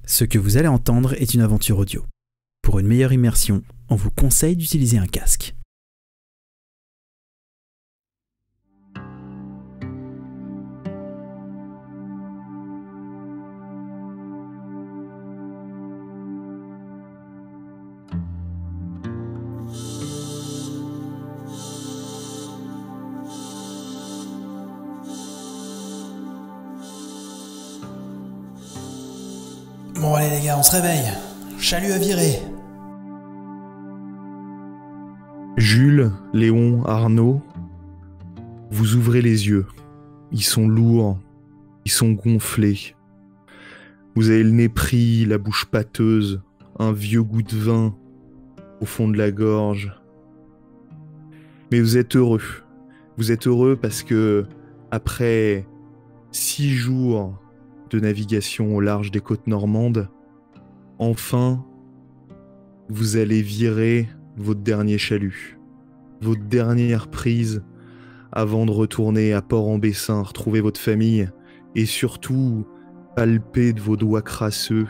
Ce que vous allez entendre est une aventure audio. Pour une meilleure immersion, on vous conseille d'utiliser un casque. Bon allez les gars, on se réveille. Chalut à virer. Jules, Léon, Arnaud, vous ouvrez les yeux. Ils sont lourds, ils sont gonflés. Vous avez le nez pris, la bouche pâteuse, un vieux goût de vin au fond de la gorge. Mais vous êtes heureux. Vous êtes heureux parce que, après 6 jours de navigation au large des côtes normandes, enfin, vous allez virer votre dernier chalut, votre dernière prise avant de retourner à Port-en-Bessin, retrouver votre famille et surtout palper de vos doigts crasseux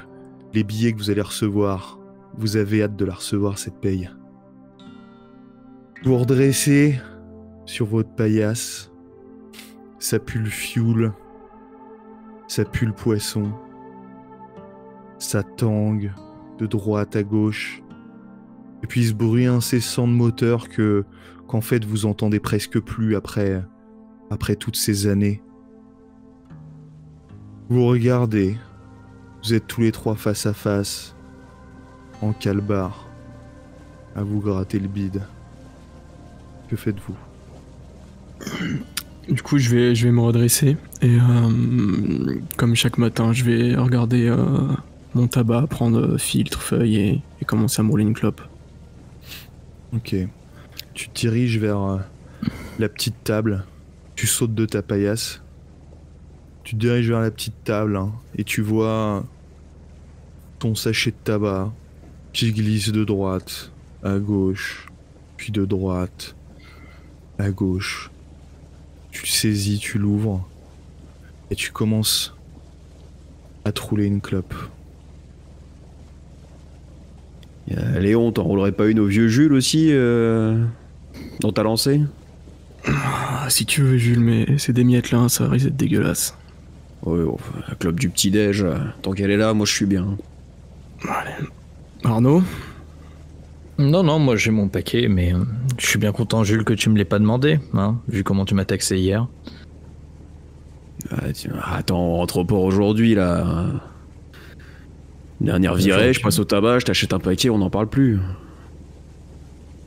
les billets que vous allez recevoir. Vous avez hâte de la recevoir, cette paye. Vous redressez sur votre paillasse, ça pue le fioul, ça pue le poisson, ça tangue de droite à gauche, et puis ce bruit incessant de moteur qu'en fait vous entendez presque plus après toutes ces années. Vous regardez, vous êtes tous les trois face à face, en calbar, à vous gratter le bide. Que faites-vous ? Du coup, je vais me redresser et comme chaque matin, je vais regarder mon tabac, prendre filtre, feuille et commencer à me rouler une clope. Ok. Tu te diriges vers la petite table, tu sautes de ta paillasse, tu te diriges vers la petite table et tu vois ton sachet de tabac qui glisse de droite à gauche, puis de droite à gauche. Tu le saisis, tu l'ouvres, et tu commences à te rouler une clope. Léon, t'en roulerais pas une au vieux Jules aussi dont t'as lancé? Ah, si tu veux, Jules, mais c'est des miettes là, ça risque d'être dégueulasse. Ouais, la clope du petit-déj, tant qu'elle est là, moi je suis bien. Allez. Arnaud? Non, moi j'ai mon paquet, mais je suis bien content, Jules, que tu me l'aies pas demandé, hein, vu comment tu m'as taxé hier. Attends, on rentre au port aujourd'hui, là. Dernière virée, je passe au tabac, je t'achète un paquet, on n'en parle plus.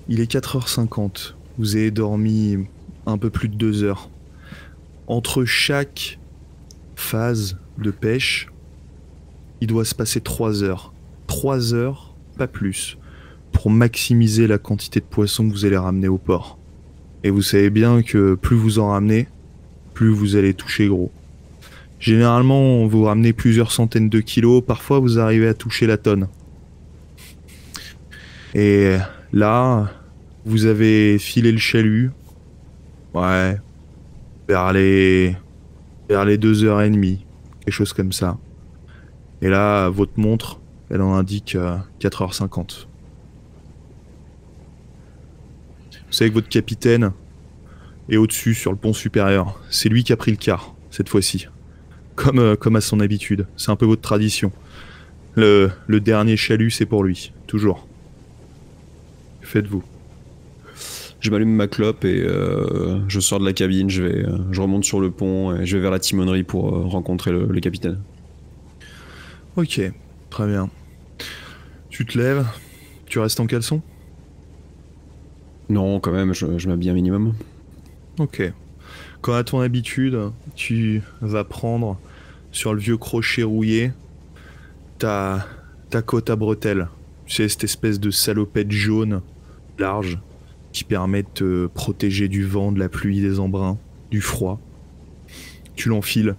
Il est 4h50. Vous avez dormi un peu plus de 2 heures. Entre chaque phase de pêche, il doit se passer 3 heures. 3 heures, pas plus, pour maximiser la quantité de poissons que vous allez ramener au port. Et vous savez bien que plus vous en ramenez, plus vous allez toucher gros. Généralement, vous ramenez plusieurs centaines de kilos, parfois vous arrivez à toucher la tonne. Et là, vous avez filé le chalut, ouais, vers les 2h30, quelque chose comme ça. Et là, votre montre, elle en indique 4h50. Vous savez que votre capitaine est au-dessus, sur le pont supérieur. C'est lui qui a pris le quart, cette fois-ci. Comme à son habitude. C'est un peu votre tradition. Le dernier chalut, c'est pour lui. Toujours. Que faites-vous ? Je m'allume ma clope et je sors de la cabine, je remonte sur le pont et je vais vers la timonerie pour rencontrer le capitaine. Ok, très bien. Tu te lèves, tu restes en caleçon ? Non, quand même, je m'habille un minimum. Ok. Comme à ton habitude, tu vas prendre sur le vieux crochet rouillé ta cotte à bretelles. Tu sais, cette espèce de salopette jaune, large, qui permet de te protéger du vent, de la pluie, des embruns, du froid. Tu l'enfiles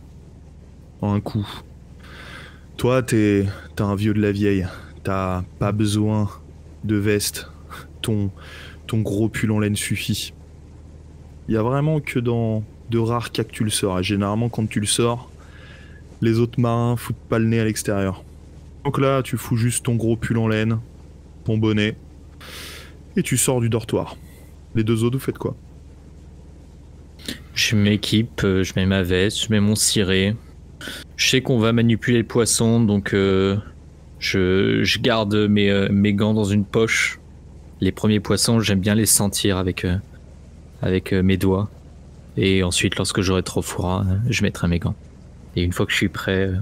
en un coup. Toi, t'as un vieux de la vieille. T'as pas besoin de veste. Ton gros pull en laine suffit. Il y a vraiment que dans de rares cas que tu le sors. Et généralement, quand tu le sors, les autres marins foutent pas le nez à l'extérieur. Donc là, tu fous juste ton gros pull en laine, ton bonnet, et tu sors du dortoir. Les deux autres, vous faites quoi? Je m'équipe, je mets ma veste, je mets mon ciré. Je sais qu'on va manipuler le poisson, donc je garde mes gants dans une poche. Les premiers poissons, j'aime bien les sentir avec mes doigts. Et ensuite, lorsque j'aurai trop froid, je mettrai mes gants. Et une fois que je suis prêt,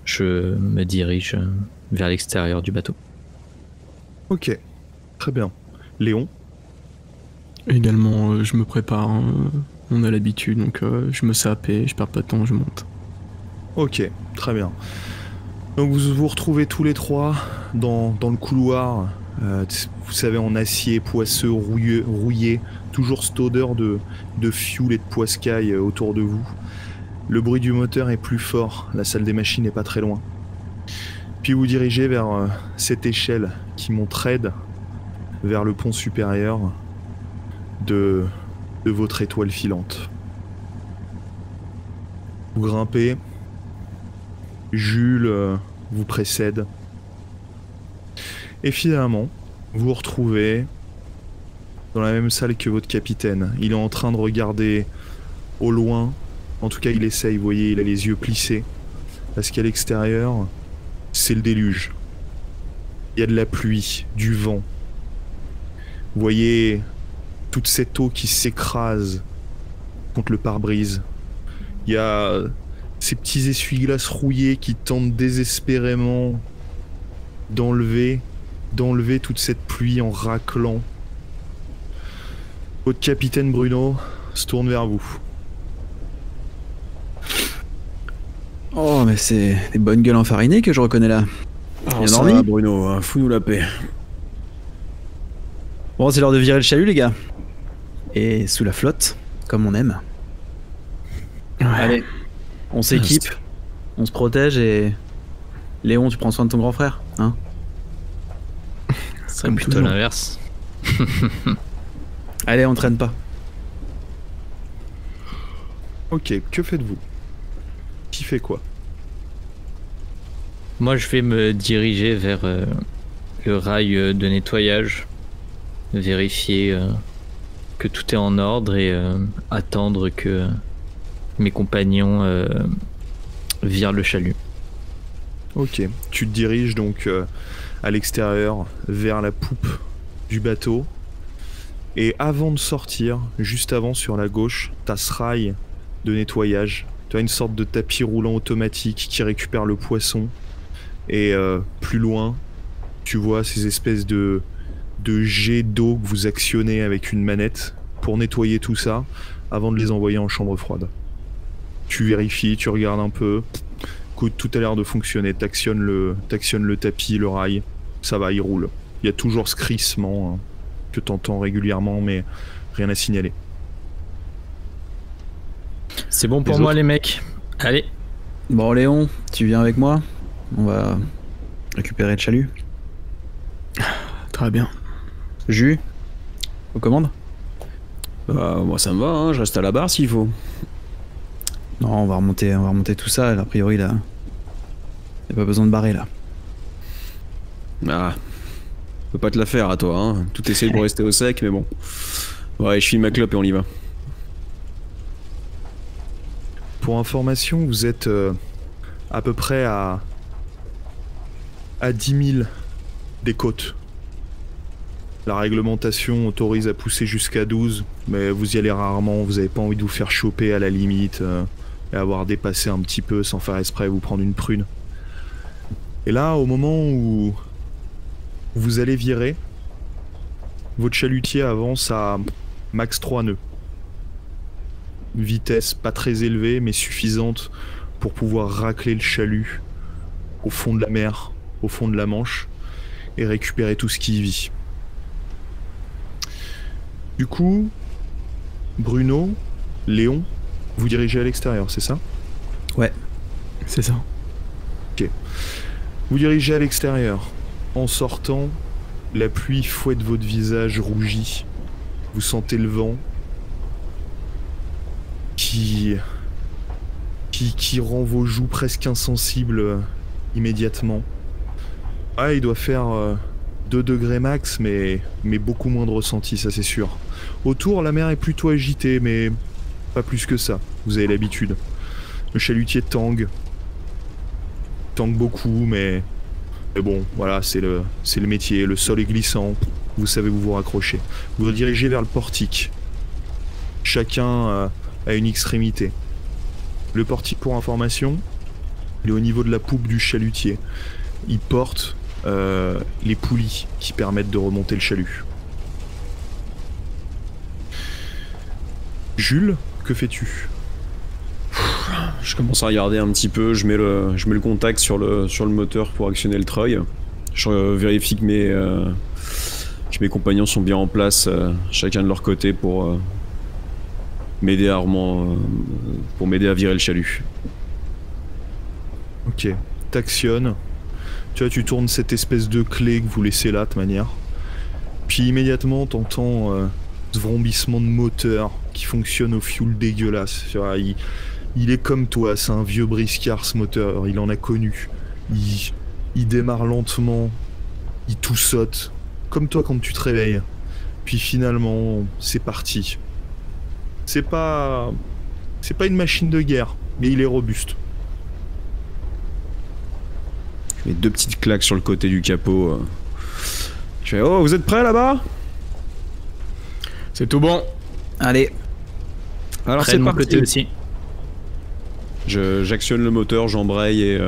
je me dirige vers l'extérieur du bateau. Ok, très bien. Léon? Également, je me prépare. On a l'habitude, donc je me sape et je perds pas de temps, je monte. Ok, très bien. Donc vous vous retrouvez tous les trois dans le couloir, vous savez, en acier poisseux, rouillé, toujours cette odeur de fioul et de poiscaille autour de vous. Le bruit du moteur est plus fort, la salle des machines n'est pas très loin. Puis vous dirigez vers cette échelle qui monte raide vers le pont supérieur de votre étoile filante. Vous grimpez, Jules vous précède, et finalement, vous vous retrouvez dans la même salle que votre capitaine. Il est en train de regarder au loin, en tout cas il essaye, vous voyez, il a les yeux plissés, parce qu'à l'extérieur, c'est le déluge. Il y a de la pluie, du vent. Vous voyez toute cette eau qui s'écrase contre le pare-brise. Il y a ces petits essuie-glaces rouillés qui tentent désespérément d'enlever toute cette pluie en raclant. Votre capitaine Bruno se tourne vers vous. Oh, mais c'est des bonnes gueules enfarinées que je reconnais là. Oh, ça va, Bruno, hein, fous-nous la paix. Bon, c'est l'heure de virer le chalut, les gars. Et sous la flotte, comme on aime. Ouais. Allez, on s'équipe, on se protège et... Léon, tu prends soin de ton grand frère, hein? Ce serait Comme plutôt toujours. l'inverse. Allez, on traîne pas. Ok, que faites-vous? Qui fait quoi? Moi, je vais me diriger vers le rail de nettoyage, vérifier que tout est en ordre et attendre que mes compagnons virent le chalut. Ok, tu te diriges donc à l'extérieur vers la poupe du bateau. Et avant de sortir, juste avant sur la gauche, t'as ce rail de nettoyage. Tu as une sorte de tapis roulant automatique qui récupère le poisson. Et plus loin, tu vois ces espèces de jets d'eau que vous actionnez avec une manette pour nettoyer tout ça avant de les envoyer en chambre froide. Tu vérifies, tu regardes un peu. Écoute, tout a l'air de fonctionner. T'actionnes le tapis, le rail. Ça va, il roule. Il y a toujours ce crissement que t'entends régulièrement, mais rien à signaler. C'est bon pour Les moi, autres les mecs. Allez. Bon, Léon, tu viens avec moi? On va récupérer le chalut. Très bien. Jus, aux commandes? Bah, moi ça me va, hein, je reste à la barre s'il faut. Non, on va remonter tout ça. A priori, là, y a pas besoin de barrer, là. Ah, je peux pas te la faire à toi, hein. Tout essaye pour rester au sec, mais bon. Ouais, je file ma clope et on y va. Pour information, vous êtes à peu près à 10 000 des côtes. La réglementation autorise à pousser jusqu'à 12, mais vous y allez rarement, vous avez pas envie de vous faire choper à la limite et avoir dépassé un petit peu sans faire exprès vous prendre une prune. Et là, au moment où vous allez virer, votre chalutier avance à max 3 nœuds. Une vitesse pas très élevée, mais suffisante pour pouvoir racler le chalut au fond de la mer, au fond de la Manche, et récupérer tout ce qui y vit. Du coup, Bruno, Léon, vous dirigez à l'extérieur, c'est ça? Ouais. C'est ça. Vous dirigez à l'extérieur. En sortant, la pluie fouette votre visage rougi. Vous sentez le vent qui rend vos joues presque insensibles immédiatement. Ah, il doit faire 2 degrés max, mais beaucoup moins de ressenti, ça c'est sûr. Autour, la mer est plutôt agitée, mais pas plus que ça. Vous avez l'habitude. Le chalutier tangue beaucoup, mais bon, voilà, c'est le métier. Le sol est glissant, vous savez vous raccrocher. Vous vous dirigez vers le portique. Chacun a une extrémité. Le portique, pour information, il est au niveau de la poupe du chalutier. Il porte les poulies qui permettent de remonter le chalut. Jules, que fais-tu? Je commence à regarder un petit peu, je mets le contact sur le moteur pour actionner le treuil. Je vérifie que mes compagnons sont bien en place, chacun de leur côté pour m'aider à virer le chalut. Ok, t'actionnes. Tu vois, tu tournes cette espèce de clé que vous laissez là de manière. Puis immédiatement t'entends ce vrombissement de moteur qui fonctionne au fioul dégueulasse. Tu vois, il est comme toi, c'est un vieux briscard ce moteur, il en a connu. Il démarre lentement, il tout saute, comme toi quand tu te réveilles. Puis finalement, c'est parti. C'est pas une machine de guerre, mais il est robuste. Je mets 2 petites claques sur le côté du capot. Je fais, oh, vous êtes prêts là-bas? C'est tout bon. Allez, Alors Près c'est de mon parti. côté aussi. J'actionne le moteur, j'embraye et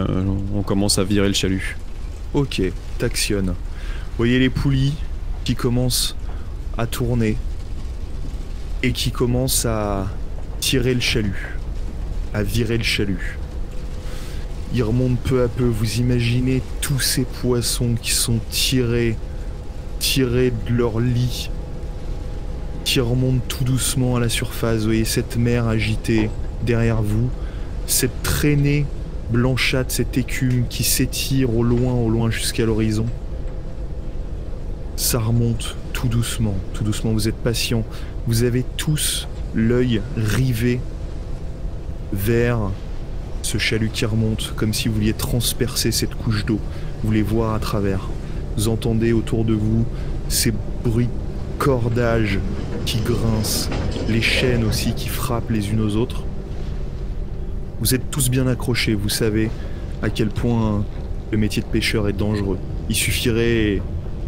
on commence à virer le chalut. Ok, t'actionnes. Vous voyez les poulies qui commencent à tourner et qui commencent à tirer le chalut, à virer le chalut. Il remonte peu à peu, vous imaginez tous ces poissons qui sont tirés de leur lit, qui remontent tout doucement à la surface. Vous voyez cette mer agitée derrière vous, cette traînée blanchâtre, cette écume qui s'étire au loin jusqu'à l'horizon. Ça remonte tout doucement, vous êtes patients. Vous avez tous l'œil rivé vers ce chalut qui remonte, comme si vous vouliez transpercer cette couche d'eau. Vous voulez voir à travers. Vous entendez autour de vous ces bruits de cordages qui grincent, les chaînes aussi qui frappent les unes aux autres. Vous êtes tous bien accrochés, vous savez à quel point le métier de pêcheur est dangereux. Il suffirait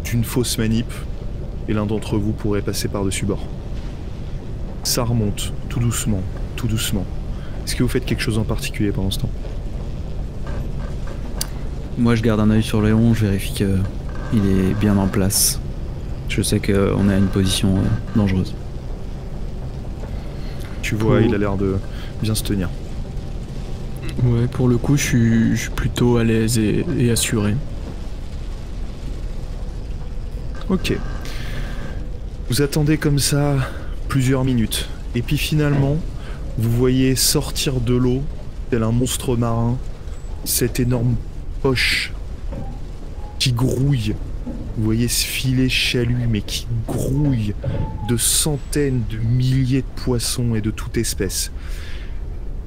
d'une fausse manip et l'un d'entre vous pourrait passer par-dessus bord. Ça remonte, tout doucement, tout doucement. Est-ce que vous faites quelque chose en particulier pendant ce temps? moi je garde un œil sur Léon, je vérifie qu'il est bien en place. Je sais qu'on est à une position dangereuse. Tu vois, il a l'air de bien se tenir. Ouais, pour le coup, je suis plutôt à l'aise et assuré. Ok. Vous attendez comme ça plusieurs minutes. Et puis finalement, vous voyez sortir de l'eau, tel un monstre marin, cette énorme poche qui grouille. Vous voyez ce filet chalut, mais qui grouille de centaines de milliers de poissons et de toute espèce.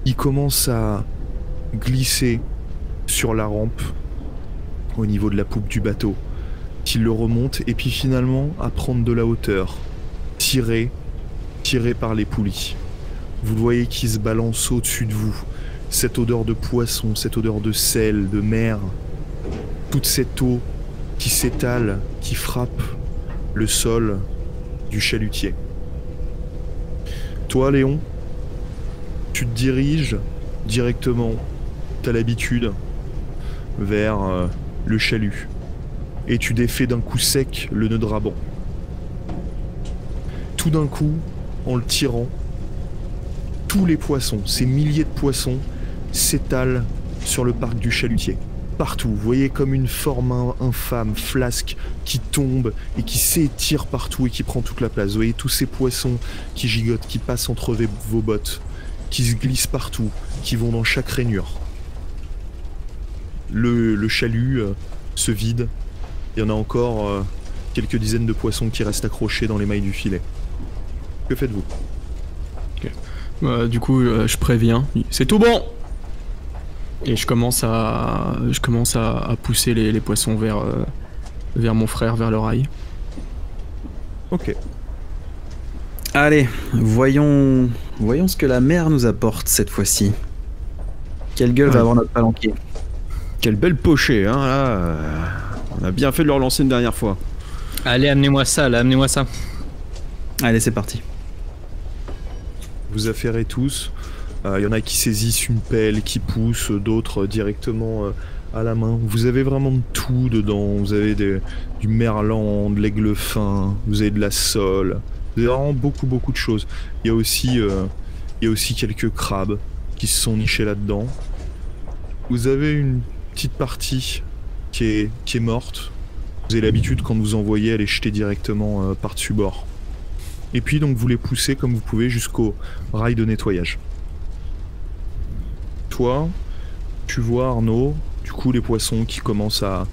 Il commence à glisser sur la rampe au niveau de la poupe du bateau. Il le remonte et puis finalement à prendre de la hauteur, tiré par les poulies. Vous le voyez qui se balance au-dessus de vous. Cette odeur de poisson, cette odeur de sel, de mer, toute cette eau qui s'étale, qui frappe le sol du chalutier. Toi, Léon, tu te diriges directement, t'as l'habitude, vers le chalut. Et tu défais d'un coup sec le nœud de raban. Tout d'un coup, en le tirant, tous les poissons, ces milliers de poissons, s'étalent sur le parc du chalutier. Partout, vous voyez comme une forme infâme, flasque, qui tombe et qui s'étire partout et qui prend toute la place. Vous voyez tous ces poissons qui gigotent, qui passent entre vos bottes, qui se glissent partout, qui vont dans chaque rainure. Le chalut se vide. Il y en a encore quelques dizaines de poissons qui restent accrochés dans les mailles du filet. Que faites-vous? Du coup, je préviens. C'est tout bon. Et je commence à pousser les poissons vers mon frère, vers le rail. Ok. Allez, voyons ce que la mer nous apporte cette fois-ci. Quelle gueule va avoir notre palanquier? Quelle belle pochée, hein, là. On a bien fait de le relancer une dernière fois. Allez, amenez-moi ça, là, amenez-moi ça. Allez, c'est parti. Vous affairez tous. Il y en a qui saisissent une pelle, qui poussent, d'autres directement à la main. Vous avez vraiment de tout dedans. Vous avez du merlan, de l'aigle fin, vous avez de la sole. Vous avez vraiment beaucoup de choses. Il y a aussi quelques crabes qui se sont nichés là-dedans. Vous avez une petite partie qui est morte. Vous avez l'habitude quand vous en voyez, elle est jetée directement par-dessus bord. Et puis donc vous les poussez comme vous pouvez jusqu'au rail de nettoyage. Toi, tu vois Arnaud, du coup les poissons qui commencent à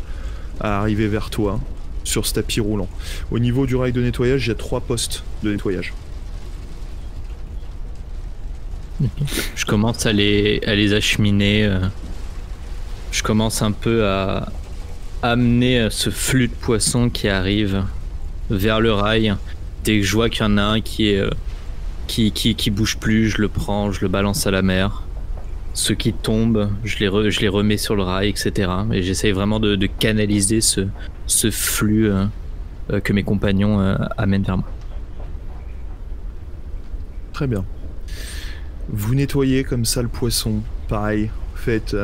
arriver vers toi sur ce tapis roulant. Au niveau du rail de nettoyage, il y a 3 postes de nettoyage. Je commence à les acheminer. Je commence un peu à amener ce flux de poissons qui arrive vers le rail. Dès que je vois qu'il y en a un qui bouge plus, je le prends, je le balance à la mer. Ceux qui tombent, je les remets sur le rail, etc. Et j'essaye vraiment de canaliser ce flux que mes compagnons amènent vers moi. Très bien. Vous nettoyez comme ça le poisson. Pareil, faites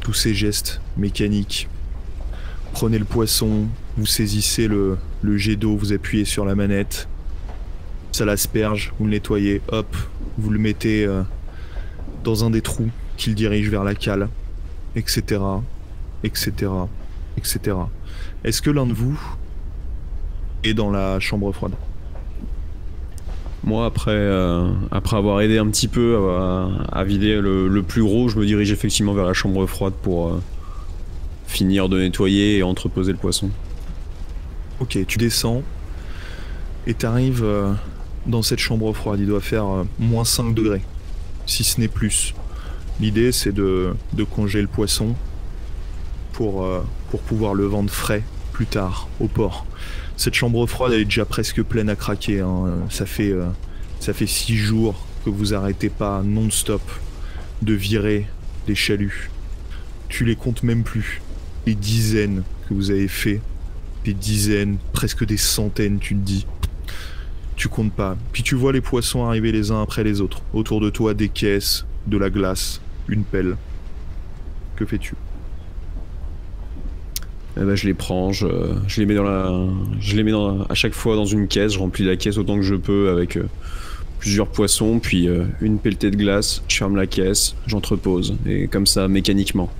tous ces gestes mécaniques. Prenez le poisson, vous saisissez le jet d'eau, vous appuyez sur la manette. Ça l'asperge, vous le nettoyez, hop, vous le mettez dans un des trous qui le dirige vers la cale, etc. etc. etc. Est-ce que l'un de vous est dans la chambre froide? Moi, après avoir aidé un petit peu à vider le plus gros, je me dirige effectivement vers la chambre froide pour finir de nettoyer et entreposer le poisson. Ok, tu descends et t'arrives dans cette chambre froide. Il doit faire moins 5 degrés, si ce n'est plus. L'idée, c'est de congeler le poisson pour pouvoir le vendre frais plus tard au port. Cette chambre froide, elle est déjà presque pleine à craquer, hein. Ça fait 6 jours que vous arrêtez pas non-stop de virer les chaluts. Tu les comptes même plus. Les dizaines que vous avez fait, des dizaines, presque des centaines, tu te dis. Tu comptes pas. Puis tu vois les poissons arriver les uns après les autres. Autour de toi, des caisses, de la glace, une pelle. Que fais-tu? Eh ben, je les prends, je les mets à chaque fois dans une caisse, je remplis la caisse autant que je peux avec plusieurs poissons, puis une pelletée de glace, je ferme la caisse, j'entrepose, et comme ça, mécaniquement.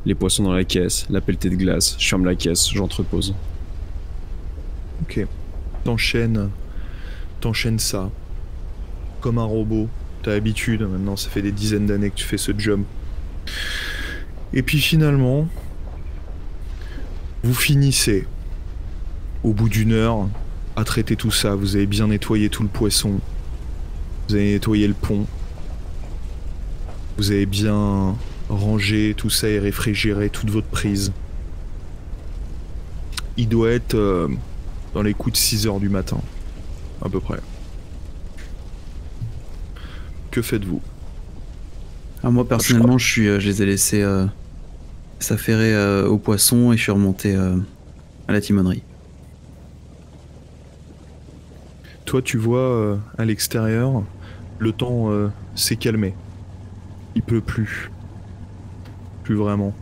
Les poissons dans la caisse, la pelletée de glace, je ferme la caisse, j'entrepose. Ok. T'enchaînes ça. Comme un robot. T'as l'habitude, maintenant ça fait des dizaines d'années que tu fais ce job. Et puis finalement, vous finissez, au bout d'une heure, à traiter tout ça. Vous avez bien nettoyé tout le poisson. Vous avez nettoyé le pont. Vous avez bien rangé tout ça et réfrigéré toute votre prise. Il doit être dans les coups de 6 heures du matin, à peu près. Que faites-vous? Moi personnellement, je les ai laissés s'affairer aux poissons et je suis remonté à la timonerie. Toi, tu vois à l'extérieur, le temps s'est calmé. Il pleut plus. Plus vraiment.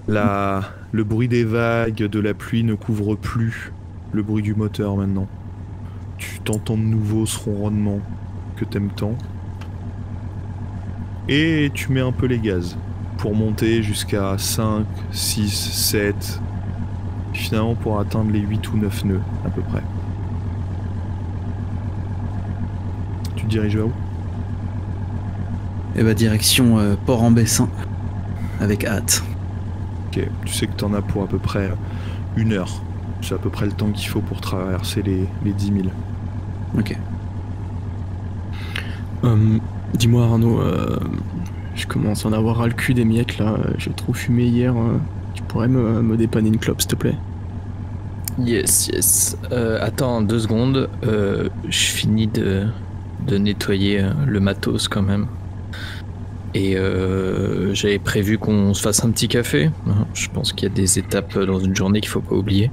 Le bruit des vagues, de la pluie ne couvre plus le bruit du moteur maintenant. Tu t'entends de nouveau ce ronronnement que t'aimes tant. Et tu mets un peu les gaz pour monter jusqu'à 5, 6, 7, finalement pour atteindre les 8 ou 9 nœuds à peu près. Tu te diriges vers où? Et bah direction Port-en-Bessin, avec hâte. Ok, tu sais que t'en as pour à peu près 1 heure. C'est à peu près le temps qu'il faut pour traverser les 10 000. Ok. Dis-moi Arnaud, Je commence à en avoir ras le cul des miettes là. J'ai trop fumé hier. Tu pourrais me dépanner une clope, s'il te plaît? Yes. Attends 2 secondes. Je finis de nettoyer le matos quand même. Et j'avais prévu qu'on se fasse un petit café. Je pense qu'il y a des étapes dans une journée qu'il faut pas oublier.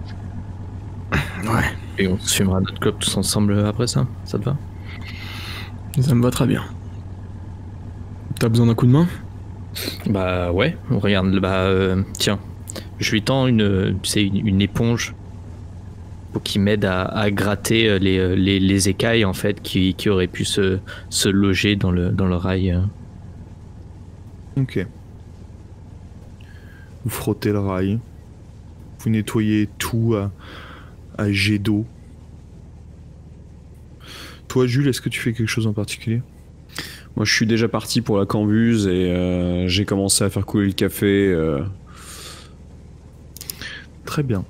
Ouais. Et on se fumera notre clope tous ensemble après ça. Ça te va? Ça me va très bien. T'as besoin d'un coup de main? Bah ouais, regarde, tiens, je lui tends une éponge pour qu'il m'aide à gratter les écailles en fait qui auraient pu se loger dans le rail. Ok. Vous frottez le rail. Vous nettoyez tout à jet d'eau. Toi, Jules, est-ce que tu fais quelque chose en particulier? Moi, je suis déjà parti pour la cambuse et j'ai commencé à faire couler le café. Très bien.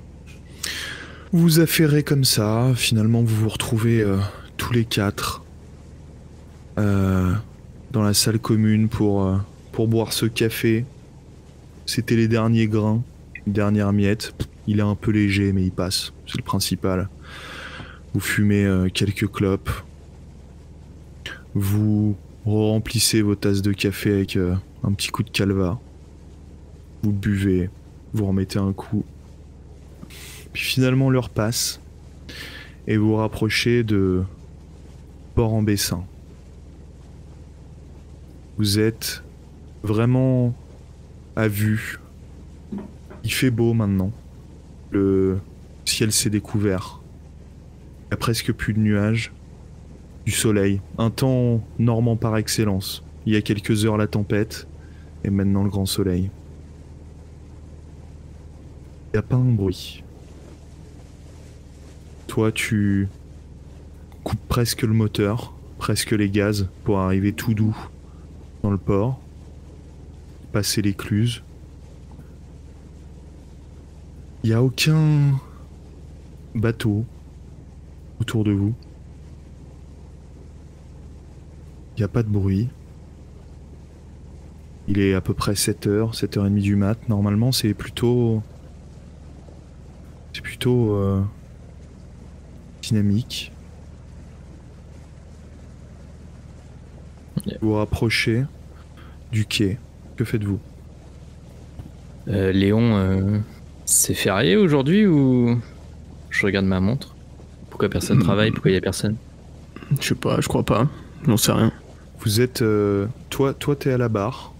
Vous vous affairez comme ça. Finalement, vous vous retrouvez tous les 4 dans la salle commune pour boire ce café. C'était les derniers grains, les dernières miettes. Il est un peu léger, mais il passe. C'est le principal. Vous fumez quelques clopes. Vous remplissez vos tasses de café avec un petit coup de calva. Vous buvez, vous remettez un coup. Puis finalement l'heure passe et vous vous rapprochez de Port-en-Bessin. Vous êtes vraiment à vue. Il fait beau maintenant. Le ciel s'est découvert. Il n'y a presque plus de nuages. Du soleil, un temps normand par excellence. Il y a quelques heures la tempête, et maintenant le grand soleil. Il n'y a pas un bruit. Toi, tu coupes presque le moteur, presque les gaz, pour arriver tout doux dans le port, passer l'écluse. Il n'y a aucun bateau autour de vous. Il n'y a pas de bruit. Il est à peu près 7h, 7h30 du mat. Normalement, c'est plutôt dynamique. Vous vous rapprochez du quai. Que faites-vous? Léon, c'est férié aujourd'hui ou... Je regarde ma montre. Pourquoi personne travaille? Pourquoi il y a personne? Je sais pas, je crois pas. J'en sais rien. Vous êtes... toi t'es à la barre.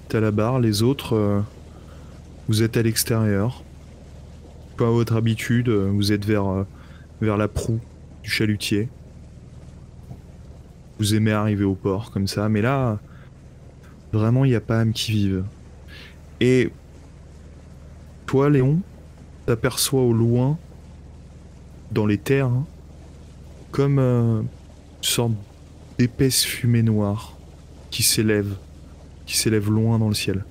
T'es à la barre, les autres... vous êtes à l'extérieur. Comme à votre habitude, vous êtes vers la proue du chalutier. Vous aimez arriver au port, comme ça. Mais là, vraiment, il n'y a pas âme qui vive. Et... toi, Léon, t'aperçois au loin, dans les terres, hein, comme une sorte d'épaisse fumée noire qui s'élève loin dans le ciel.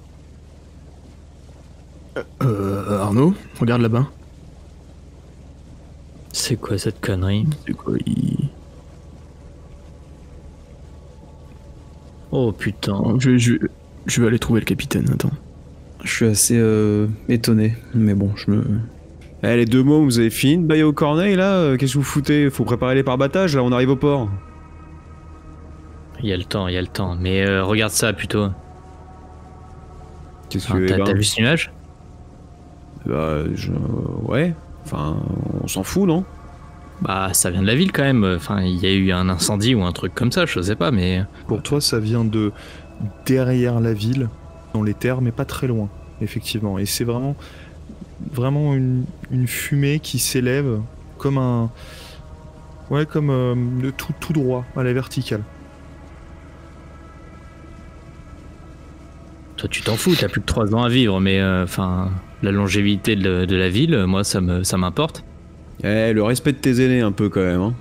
Arnaud, regarde là-bas. C'est quoi cette connerie? C'est quoi Oh putain. Je vais aller trouver le capitaine, attends. Je suis assez étonné, mais bon, Eh, les 2 mots, vous avez fini de bailler au corneille là? Qu'est-ce que vous foutez? Faut préparer les parbattages, là on arrive au port. Il y a le temps. Mais regarde ça plutôt. Qu'est-ce Enfin, que t'as vu ce nuage? Ouais. Enfin, on s'en fout, non? Bah, ça vient de la ville quand même. Enfin, il y a eu un incendie ou un truc comme ça, je sais pas, mais... Pour toi, ça vient de derrière la ville, dans les terres, mais pas très loin, effectivement. Et c'est vraiment une fumée qui s'élève comme un... ouais, comme de tout droit, à la verticale. Toi, tu t'en fous, t'as plus que 3 ans à vivre, mais enfin, la longévité de la ville, moi, ça m'importe. Eh, le respect de tes aînés un peu quand même, hein.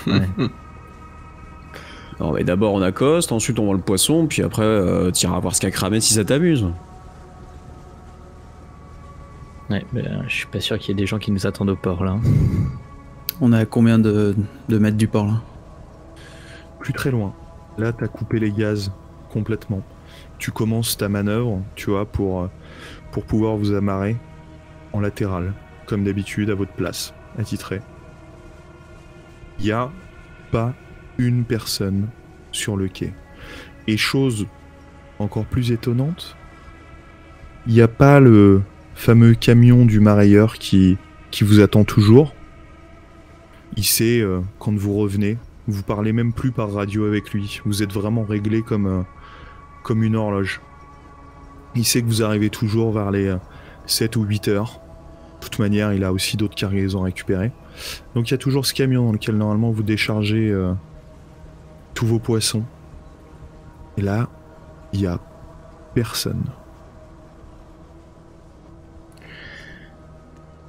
Ouais. Non, mais d'abord on accoste, ensuite on vend le poisson, puis après t'iras voir ce qu'a cramé si ça t'amuse. Ouais, je suis pas sûr qu'il y ait des gens qui nous attendent au port là. On est à combien de mètres du port là? Plus très loin. Là, t'as coupé les gaz complètement. Tu commences ta manœuvre, tu vois, pour pouvoir vous amarrer en latéral, comme d'habitude, à votre place, attitré. Il n'y a pas une personne sur le quai. Et chose encore plus étonnante, il n'y a pas le fameux camion du marailleur qui vous attend toujours. Il sait quand vous revenez. Vous parlez même plus par radio avec lui. Vous êtes vraiment réglé comme une horloge. Il sait que vous arrivez toujours vers les 7 ou 8 heures. De toute manière, il a aussi d'autres cargaisons à récupérer. Donc il y a toujours ce camion dans lequel normalement vous déchargez tous vos poissons. Et là, il n'y a personne.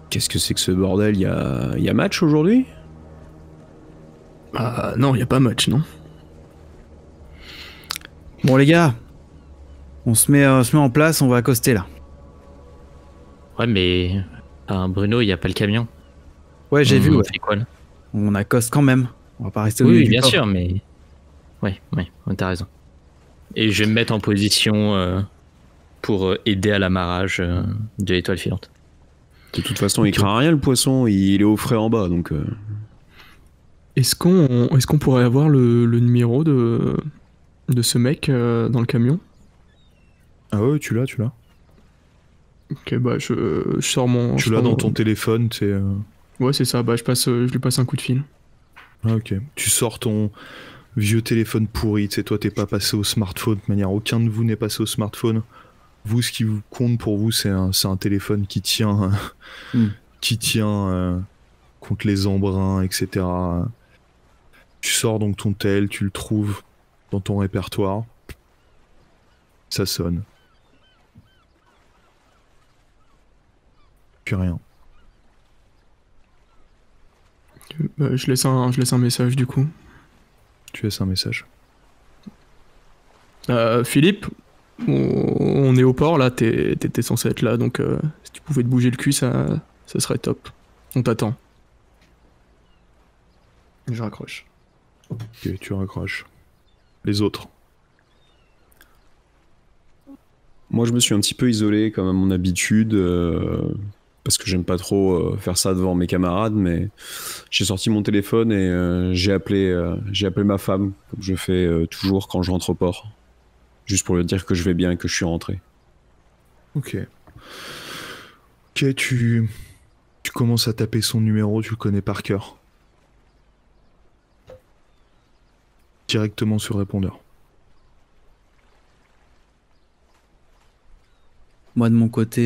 Qu'est-ce que c'est que ce bordel? Il y a match aujourd'hui? Ah non, y a pas match, non. Bon les gars, on se met en place, on va accoster là. Ouais, mais Bruno, il y a pas le camion. Ouais, j'ai vu. On Ouais. fait quoi là? On accoste quand même. On va pas rester au milieu Oui, du bien port. sûr, mais ouais, t'as raison. Et je vais me mettre en position pour aider à l'amarrage de l'étoile filante. De toute façon, il craint rien le poisson, il est au frais en bas, donc... Est-ce qu'on pourrait avoir le numéro de ce mec dans le camion? Ah ouais, tu l'as. Ok, bah je sors mon... Tu l'as dans ton téléphone, c'est... Ouais, c'est ça, bah je lui passe un coup de fil. Ah, ok. Tu sors ton vieux téléphone pourri, tu sais, toi t'es pas passé au smartphone, de manière aucun de vous n'est passé au smartphone. Vous, ce qui vous compte pour vous, c'est un téléphone qui tient, contre les embruns, etc. Tu sors donc ton tel, tu le trouves dans ton répertoire. Ça sonne. Puis rien. Bah, je laisse un message du coup. Tu laisses un message. Philippe, on est au port là, t'étais censé être là, donc si tu pouvais te bouger le cul, ça serait top. On t'attend. Je raccroche. Ok, tu raccroches. Les autres. Moi, je me suis un petit peu isolé, comme à mon habitude, parce que j'aime pas trop faire ça devant mes camarades, mais j'ai sorti mon téléphone et j'ai appelé ma femme, comme je fais toujours quand je rentre au port, juste pour lui dire que je vais bien et que je suis rentré. Ok. Ok, tu commences à taper son numéro, tu le connais par cœur. Directement sur répondeur. Moi de mon côté,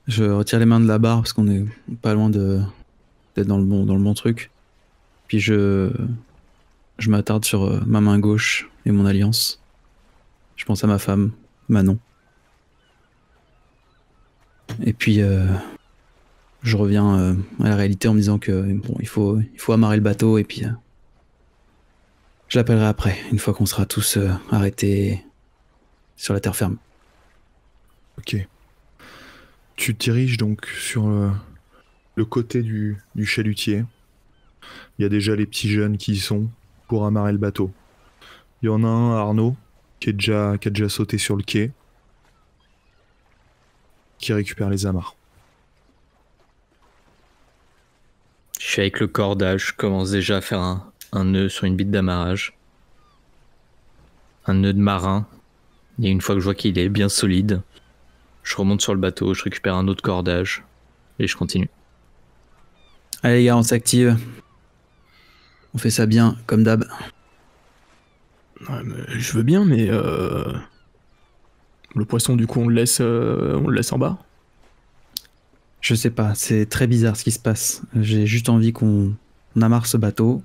je retire les mains de la barre parce qu'on est pas loin d'être dans le bon truc. Puis je m'attarde sur ma main gauche et mon alliance. Je pense à ma femme, Manon. Et puis je reviens à la réalité en me disant que bon, il faut amarrer le bateau et puis je l'appellerai après, une fois qu'on sera tous arrêtés sur la terre ferme. Ok. Tu te diriges donc sur le côté du chalutier. Il y a déjà les petits jeunes qui y sont pour amarrer le bateau. Il y en a un, Arnaud, qui a déjà sauté sur le quai, qui récupère les amarres. Je suis avec le cordage, je commence déjà à faire un nœud sur une bite d'amarrage. Un nœud de marin. Et une fois que je vois qu'il est bien solide, je remonte sur le bateau, je récupère un autre cordage et je continue. Allez les gars, on s'active. On fait ça bien, comme d'hab. Ouais, mais je veux bien, mais le poisson du coup on le laisse en bas. Je sais pas, c'est très bizarre ce qui se passe. J'ai juste envie qu'on amarre ce bateau,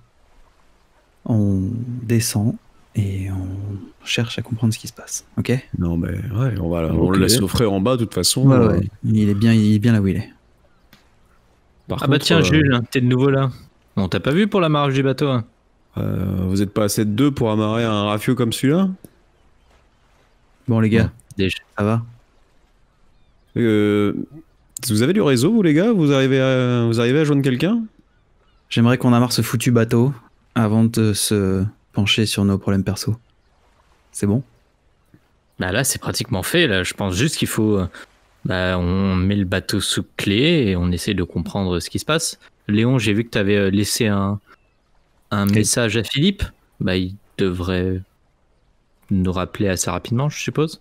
on descend et on cherche à comprendre ce qui se passe, ok? Non, mais ouais, on le laisse l'offrir en bas de toute façon. Ouais. Il est bien là où il est. Par Ah bah contre, tiens Jules, t'es de nouveau là. On t'a pas vu pour l'amarrage du bateau hein? Vous êtes pas assez de deux pour amarrer un rafio comme celui-là? Bon les gars, Déjà. ça va? Vous avez du réseau, vous les gars? Vous arrivez à joindre quelqu'un? J'aimerais qu'on amarre ce foutu bateau avant de se pencher sur nos problèmes perso. C'est bon? Bah là, c'est pratiquement fait. Là, je pense juste qu'il faut. On met le bateau sous clé et on essaie de comprendre ce qui se passe. Léon, j'ai vu que tu avais laissé un message à Philippe. Bah, il devrait nous rappeler assez rapidement, je suppose.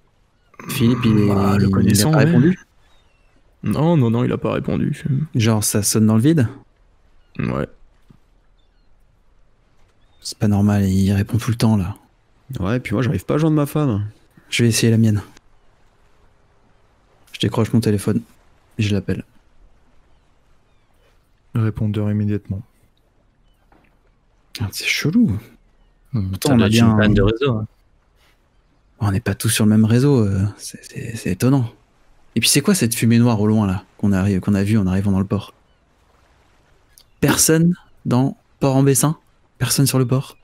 Philippe, le il a connaissant, pas ouais. répondu? Non, il a pas répondu. Genre, ça sonne dans le vide? Ouais. C'est pas normal, il répond tout le temps, là. Ouais, puis moi, j'arrive pas à joindre ma femme. Je vais essayer la mienne. Je décroche mon téléphone et je l'appelle. Répondeur immédiatement. Ah, c'est chelou. Pourtant, on a bien une panne de réseau. Hein. On n'est pas tous sur le même réseau, c'est étonnant. Et puis c'est quoi cette fumée noire au loin là qu'on a vu en arrivant dans le port? Personne dans Port-en-Bessin? Personne sur le port?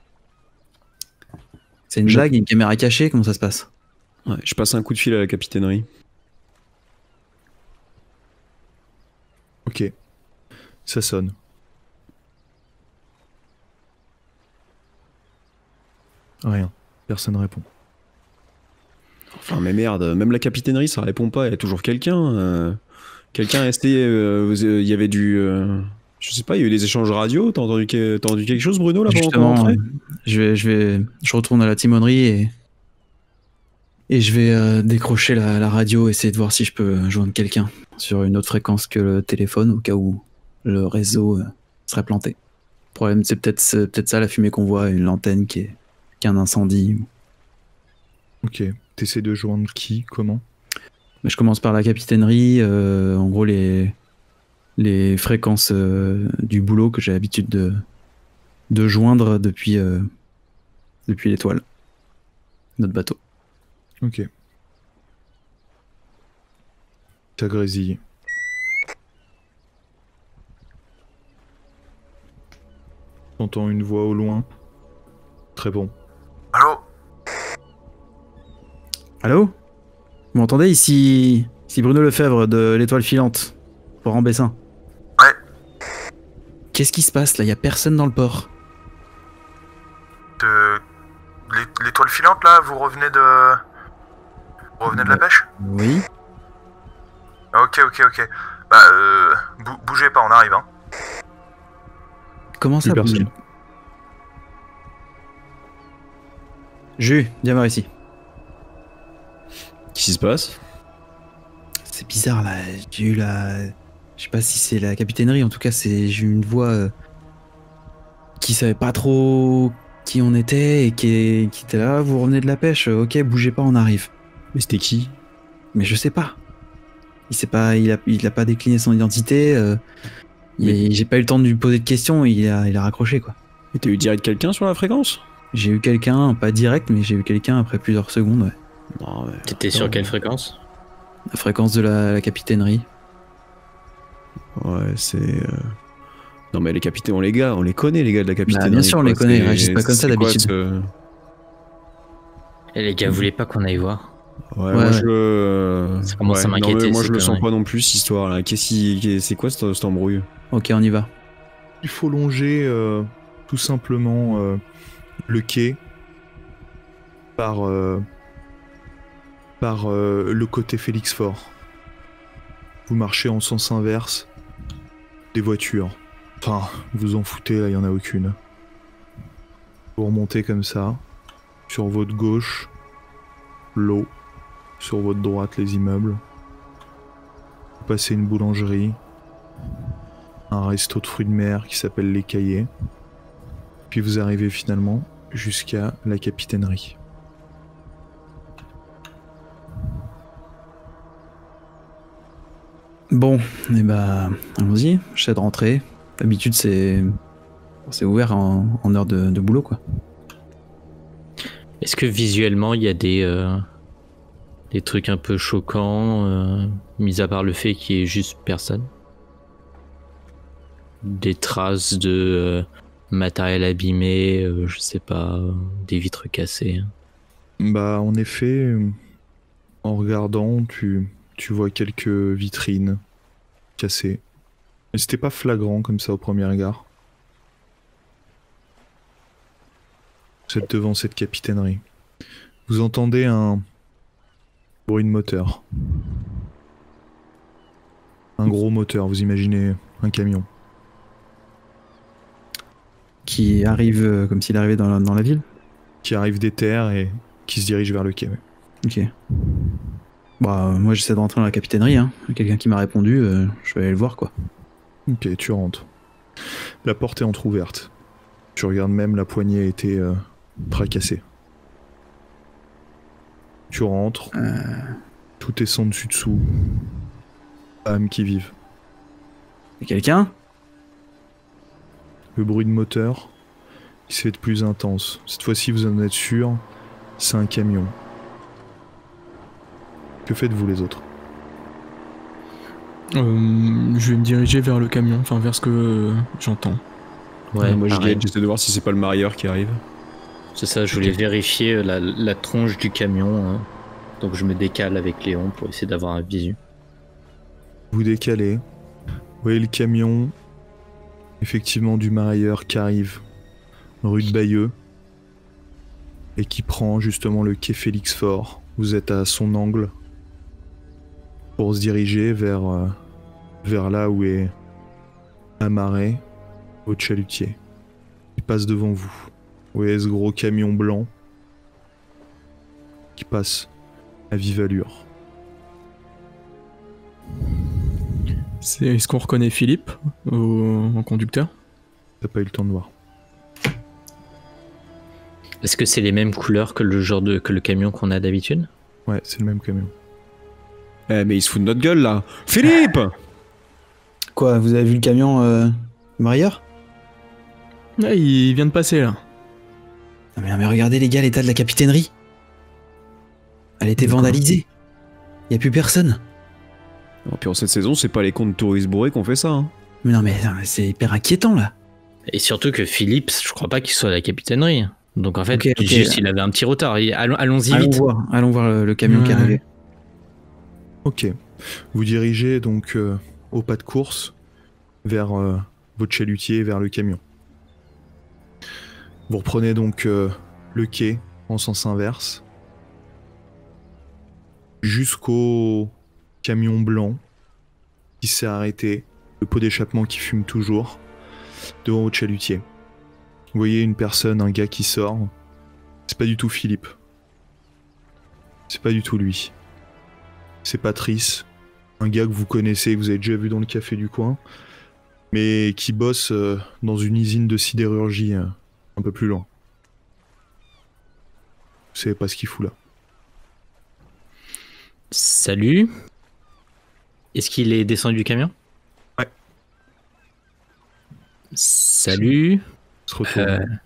C'est une blague, une caméra cachée, comment ça se passe? Ouais, je passe un coup de fil à la capitainerie. Ok. Ça sonne. Rien. Personne répond. Enfin, mais merde, même la capitainerie, ça répond pas. Il y a toujours quelqu'un. Quelqu'un a essayé. Il y avait du. Je sais pas, il y a eu des échanges radio. T'as entendu quelque chose, Bruno, là, pendant qu'on Justement, rentrait? je retourne à la timonerie et je vais décrocher la radio, essayer de voir si je peux joindre quelqu'un sur une autre fréquence que le téléphone au cas où le réseau serait planté. Le problème, c'est peut-être ça la fumée qu'on voit, une antenne qui est un incendie. Ok. T'essaies de joindre qui? Comment? Mais je commence par la capitainerie, en gros les fréquences du boulot que j'ai l'habitude de joindre depuis l'étoile, notre bateau. Ok. Ça grésille. T'entends une voix au loin. Très bon. Allô? Allô? Vous m'entendez ici Bruno Lefebvre de l'étoile filante, Port-en-Bessin. Ouais. Qu'est-ce qui se passe là? Y a personne dans le port. De... L'étoile filante, là, vous revenez de... Vous revenez de la pêche? Oui. Ok. Bah, bougez pas, on arrive, hein. Comment ça Plus bouge? personne. Jus, viens voir ici. Qu'est-ce qui se passe? C'est bizarre là, j'ai eu la... Je sais pas si c'est la capitainerie, en tout cas j'ai eu une voix qui savait pas trop qui on était et qui était là, vous revenez de la pêche, ok, bougez pas, on arrive. Mais c'était qui? Mais je sais pas. Il a pas décliné son identité, j'ai pas eu le temps de lui poser de questions, il a raccroché quoi. Mais t'as eu direct quelqu'un sur la fréquence? J'ai eu quelqu'un, pas direct, mais j'ai eu quelqu'un après plusieurs secondes, ouais. Non, mais... T'étais sur quelle fréquence? La fréquence de la capitainerie. Ouais, c'est... Non mais les capitaines, on les connaît les gars de la capitainerie. Bah, bien sûr, on les quoi. connaît, ils C'est- réagissent pas comme ça c'est quoi, d'habitude. Et les gars, vous voulez pas qu'on aille voir? Ouais, Ouais, moi ouais. je... Ça commence à non, m'inquiéter, mais moi ces je le sens conneries. pas non plus cette histoire là. C'est quoi cette embrouille? Ok, on y va. Il faut longer tout simplement le quai par le côté Félix Fort. Vous marchez en sens inverse des voitures. Enfin, vous en foutez, là, il n'y en a aucune. Vous remontez comme ça. Sur votre gauche, l'eau. Sur votre droite, les immeubles. Vous passez une boulangerie. Un resto de fruits de mer qui s'appelle Les Cahiers. Puis vous arrivez finalement jusqu'à la capitainerie. Bon, et bah, allons-y, j'essaie de rentrer. D'habitude, c'est ouvert en heure de boulot, quoi. Est-ce que visuellement, il y a des trucs un peu choquants, mis à part le fait qu'il y ait juste personne? Des traces de matériel abîmé, je sais pas, des vitres cassées. Bah, en effet, en regardant, tu vois quelques vitrines cassées. Mais c'était pas flagrant comme ça au premier regard. Vous êtes devant cette capitainerie. Vous entendez un bruit de moteur. Un gros moteur, vous imaginez un camion. Qui arrive comme s'il arrivait dans la ville. Qui arrive des terres et qui se dirige vers le quai. Ouais. Ok. Bah, moi j'essaie de rentrer dans la capitainerie, hein. Quelqu'un qui m'a répondu, je vais aller le voir, quoi. Ok, tu rentres. La porte est entrouverte. Tu regardes même, la poignée a été tracassée. Tu rentres. Tout est sans dessus dessous. Âmes qui vivent. Y'a quelqu'un? Le bruit de moteur, il se fait de plus intense. Cette fois-ci, vous en êtes sûr, c'est un camion. Que faites-vous les autres? Je vais me diriger vers le camion, enfin vers ce que j'entends. Ouais, moi pareil. j'essaie de voir si c'est pas le marieur qui arrive. C'est ça, je voulais vérifier la tronche du camion. Hein. Donc je me décale avec Léon pour essayer d'avoir un visu. Vous décalez. Vous voyez le camion, effectivement du marieur qui arrive rue de Bayeux et qui prend justement le quai Félix Faure. Vous êtes à son angle pour se diriger vers là où est amarré votre chalutier. Il passe devant vous. Vous voyez ce gros camion blanc qui passe à vive allure. Est-ce qu'on reconnaît Philippe en conducteur? T'as pas eu le temps de voir. Est-ce que c'est les mêmes couleurs que le camion qu'on a d'habitude? Ouais, c'est le même camion. Eh mais il se fout de notre gueule là. Philippe! Quoi, vous avez vu le camion marieur? Ouais, il vient de passer là. Non mais regardez les gars, l'état de la capitainerie. Elle était vandalisée. Y a plus personne. Et puis en cette saison, c'est pas les comptes touristes bourrés qu'on fait ça. Hein. Mais non mais c'est hyper inquiétant là. Et surtout que Philippe, je crois pas qu'il soit à la capitainerie. Donc en fait, Ok. juste il avait un petit retard. Allons-y vite. Allons voir le camion qui est arrivé. Ok. Vous dirigez donc au pas de course vers votre chalutier, vers le camion. Vous reprenez donc le quai en sens inverse jusqu'au camion blanc qui s'est arrêté, le pot d'échappement qui fume toujours devant votre chalutier. Vous voyez une personne, un gars qui sort. C'est pas du tout Philippe. C'est pas du tout lui. C'est Patrice, un gars que vous connaissez, que vous avez déjà vu dans le café du coin, mais qui bosse dans une usine de sidérurgie un peu plus loin. Vous savez pas ce qu'il fout là. Salut. Est-ce qu'il est descendu du camion? Ouais. Salut. Se retourne.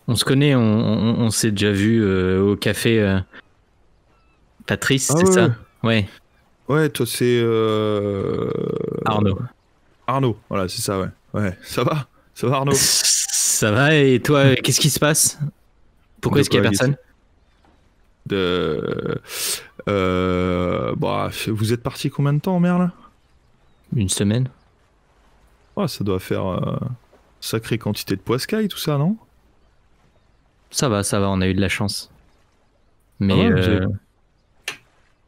On se connaît, on s'est déjà vu au café. Patrice, Ah c'est ouais. ça? Ouais. Ouais, toi c'est... Arnaud. Arnaud, voilà, c'est ça, ouais. Ouais, ça va Arnaud? Ça va, et toi, qu'est-ce qui se passe? Pourquoi est-ce qu'il y a personne? Vous êtes parti combien de temps en mer là? Une semaine. Ouais, ça doit faire sacrée quantité de poiscaille, tout ça, non? Ça va, on a eu de la chance. Mais Ah ouais, vous avez-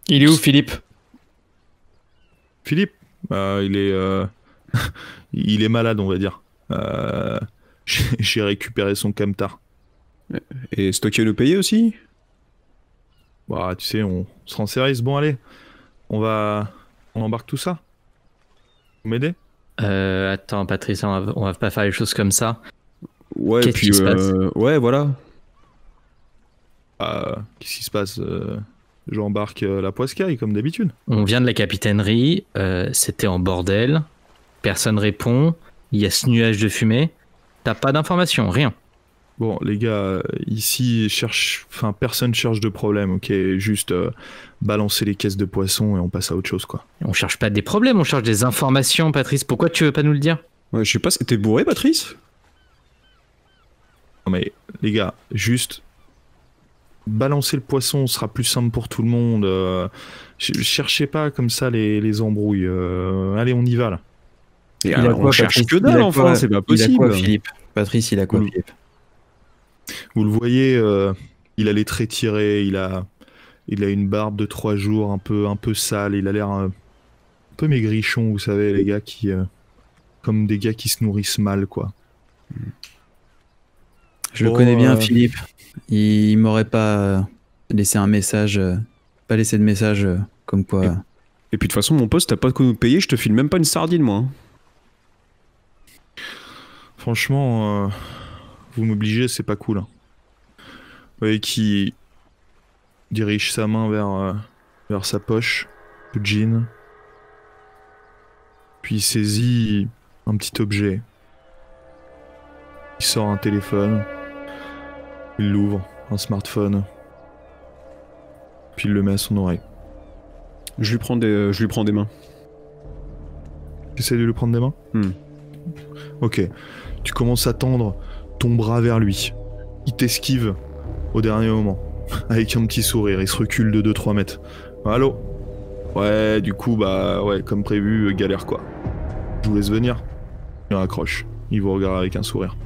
Il est où Philippe? Philippe, il est il est malade, on va dire. J'ai récupéré son camtar. Et c'est toi qui vas nous payer aussi? Bah, tu sais, on se rend service. Bon, allez, on embarque tout ça. Vous m'aidez? attends, Patrice, on va pas faire les choses comme ça. Ouais, Qu'est-ce qui se passe? Ouais, voilà. Qu'est-ce qui se passe? J'embarque la poiscaille, comme d'habitude. On vient de la capitainerie, c'était en bordel, personne répond, il y a ce nuage de fumée, t'as pas d'informations, rien. Bon, les gars, ici, personne cherche de problème, ok? Juste balancer les caisses de poissons et on passe à autre chose, quoi. On cherche pas des problèmes, on cherche des informations, Patrice, pourquoi tu veux pas nous le dire? Ouais, je sais pas, t'es bourré, Patrice? Non mais, les gars, juste balancer le poisson sera plus simple pour tout le monde. Cherchez pas comme ça les embrouilles. Allez, on y va, là. Et Il a alors, quoi, on cherche Patrice? que Il a dalle, quoi enfin, c'est pas Il a quoi, possible. Philippe? Patrice, il a quoi, Cool. Philippe? Vous le voyez, il a les traits tirés, il a une barbe de 3 jours un peu sale, il a l'air un peu maigrichon, vous savez, les gars qui... comme des gars qui se nourrissent mal, quoi. Je le connais bien, Philippe. Il m'aurait pas laissé un message, pas laissé de message comme quoi... Et puis de toute façon, mon poste, t'as pas de quoi nous payer, je te file même pas une sardine, moi. Hein. Franchement, vous m'obligez, c'est pas cool. Hein. Vous voyez qui dirige sa main vers sa poche de jean. Puis il saisit un petit objet. Il sort un téléphone. Il l'ouvre, un smartphone. Puis il le met à son oreille. Je lui prends des mains. Tu essaies de lui prendre des mains ? Ok. Tu commences à tendre ton bras vers lui. Il t'esquive au dernier moment. Avec un petit sourire. Il se recule de 2-3 mètres. Allô ? Ouais, du coup, ouais, comme prévu, galère quoi. Je vous laisse venir. Il raccroche. Il vous regarde avec un sourire.